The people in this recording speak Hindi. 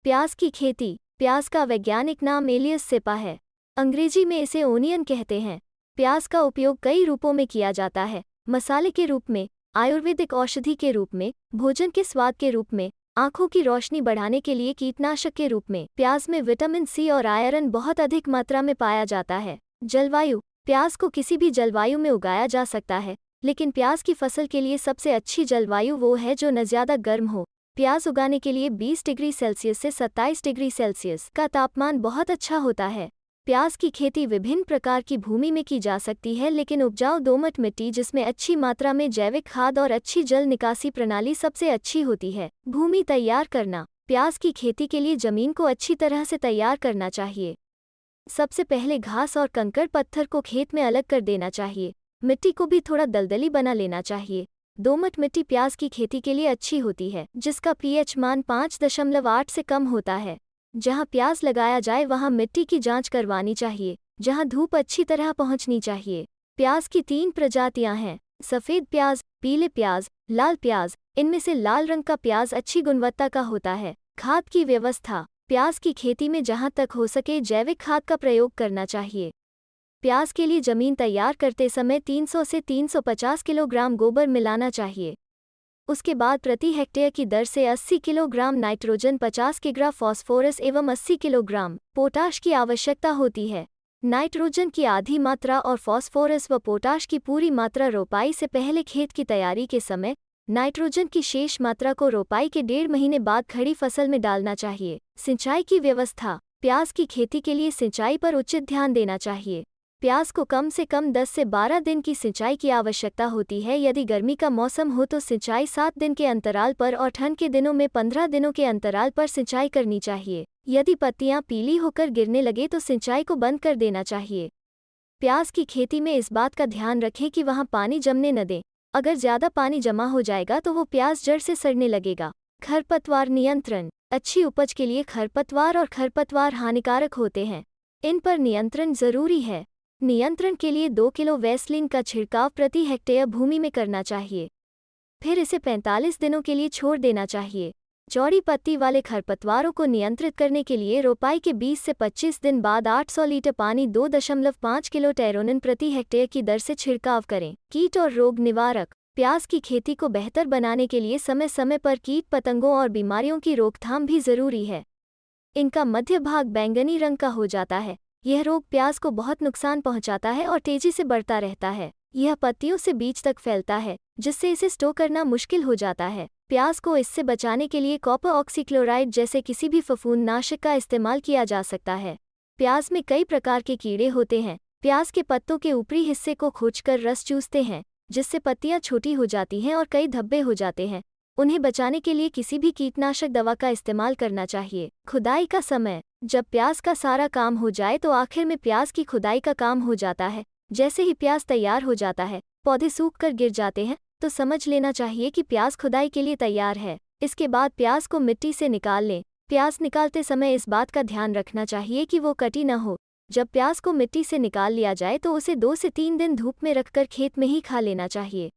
प्याज की खेती। प्याज का वैज्ञानिक नाम एलियस सेपा है। अंग्रेजी में इसे ओनियन कहते हैं। प्याज का उपयोग कई रूपों में किया जाता है। मसाले के रूप में, आयुर्वेदिक औषधि के रूप में, भोजन के स्वाद के रूप में, आंखों की रोशनी बढ़ाने के लिए कीटनाशक के रूप में। प्याज में विटामिन सी और आयरन बहुत अधिक मात्रा में पाया जाता है। जलवायु। प्याज को किसी भी जलवायु में उगाया जा सकता है, लेकिन प्याज की फसल के लिए सबसे अच्छी जलवायु वो है जो न ज़्यादा गर्म हो। प्याज उगाने के लिए 20 डिग्री सेल्सियस से 27 डिग्री सेल्सियस का तापमान बहुत अच्छा होता है। प्याज की खेती विभिन्न प्रकार की भूमि में की जा सकती है, लेकिन उपजाऊ दोमट मिट्टी जिसमें अच्छी मात्रा में जैविक खाद और अच्छी जल निकासी प्रणाली सबसे अच्छी होती है। भूमि तैयार करना। प्याज की खेती के लिए जमीन को अच्छी तरह से तैयार करना चाहिए। सबसे पहले घास और कंकड़ पत्थर को खेत में अलग कर देना चाहिए। मिट्टी को भी थोड़ा दलदली बना लेना चाहिए। दोमट मिट्टी प्याज की खेती के लिए अच्छी होती है, जिसका पीएच मान 5.8 से कम होता है। जहां प्याज लगाया जाए वहां मिट्टी की जांच करवानी चाहिए, जहां धूप अच्छी तरह पहुंचनी चाहिए। प्याज की 3 प्रजातियां हैं: सफ़ेद प्याज, पीले प्याज, लाल प्याज। इनमें से लाल रंग का प्याज अच्छी गुणवत्ता का होता है। खाद की व्यवस्था। प्याज की खेती में जहां तक हो सके जैविक खाद का प्रयोग करना चाहिए। प्याज के लिए जमीन तैयार करते समय 300 से 350 किलोग्राम गोबर मिलाना चाहिए। उसके बाद प्रति हेक्टेयर की दर से 80 किलोग्राम नाइट्रोजन, 50 किग्रा फॉस्फोरस एवं 80 किलोग्राम पोटाश की आवश्यकता होती है। नाइट्रोजन की आधी मात्रा और फॉस्फोरस व पोटाश की पूरी मात्रा रोपाई से पहले खेत की तैयारी के समय, नाइट्रोजन की शेष मात्रा को रोपाई के 1.5 महीने बाद खड़ी फसल में डालना चाहिए। सिंचाई की व्यवस्था। प्याज की खेती के लिए सिंचाई पर उचित ध्यान देना चाहिए। प्याज को कम से कम 10 से 12 दिन की सिंचाई की आवश्यकता होती है। यदि गर्मी का मौसम हो तो सिंचाई 7 दिन के अंतराल पर और ठंड के दिनों में 15 दिनों के अंतराल पर सिंचाई करनी चाहिए। यदि पत्तियां पीली होकर गिरने लगे तो सिंचाई को बंद कर देना चाहिए। प्याज की खेती में इस बात का ध्यान रखें कि वहां पानी जमने न दें। अगर ज़्यादा पानी जमा हो जाएगा तो वो प्याज जड़ से सड़ने लगेगा। खरपतवार नियंत्रण। अच्छी उपज के लिए खरपतवार और खरपतवार हानिकारक होते हैं। इन पर नियंत्रण जरूरी है। नियंत्रण के लिए 2 किलो वैसलीन का छिड़काव प्रति हेक्टेयर भूमि में करना चाहिए। फिर इसे 45 दिनों के लिए छोड़ देना चाहिए। चौड़ी पत्ती वाले खरपतवारों को नियंत्रित करने के लिए रोपाई के 20 से 25 दिन बाद 800 लीटर पानी 2.5 किलो टेरोनिन प्रति हेक्टेयर की दर से छिड़काव करें। कीट और रोग निवारक। प्याज की खेती को बेहतर बनाने के लिए समय समय पर कीट पतंगों और बीमारियों की रोकथाम भी जरूरी है। इनका मध्य भाग बैंगनी रंग का हो जाता है। यह रोग प्याज को बहुत नुकसान पहुंचाता है और तेजी से बढ़ता रहता है। यह पत्तियों से बीज तक फैलता है, जिससे इसे स्टोर करना मुश्किल हो जाता है। प्याज को इससे बचाने के लिए कॉपर ऑक्सीक्लोराइड जैसे किसी भी फफूंदनाशक का इस्तेमाल किया जा सकता है। प्याज में कई प्रकार के कीड़े होते हैं। प्याज के पत्तों के ऊपरी हिस्से को खोदकर रस चूसते हैं, जिससे पत्तियां छोटी हो जाती हैं और कई धब्बे हो जाते हैं। उन्हें बचाने के लिए किसी भी कीटनाशक दवा का इस्तेमाल करना चाहिए। खुदाई का समय। जब प्याज का सारा काम हो जाए तो आखिर में प्याज की खुदाई का काम हो जाता है। जैसे ही प्याज तैयार हो जाता है, पौधे सूख कर गिर जाते हैं, तो समझ लेना चाहिए कि प्याज खुदाई के लिए तैयार है। इसके बाद प्याज को मिट्टी से निकाल लें। प्याज निकालते समय इस बात का ध्यान रखना चाहिए कि वो कटी न हो। जब प्याज को मिट्टी से निकाल लिया जाए तो उसे 2 से 3 दिन धूप में रखकर खेत में ही खा लेना चाहिए।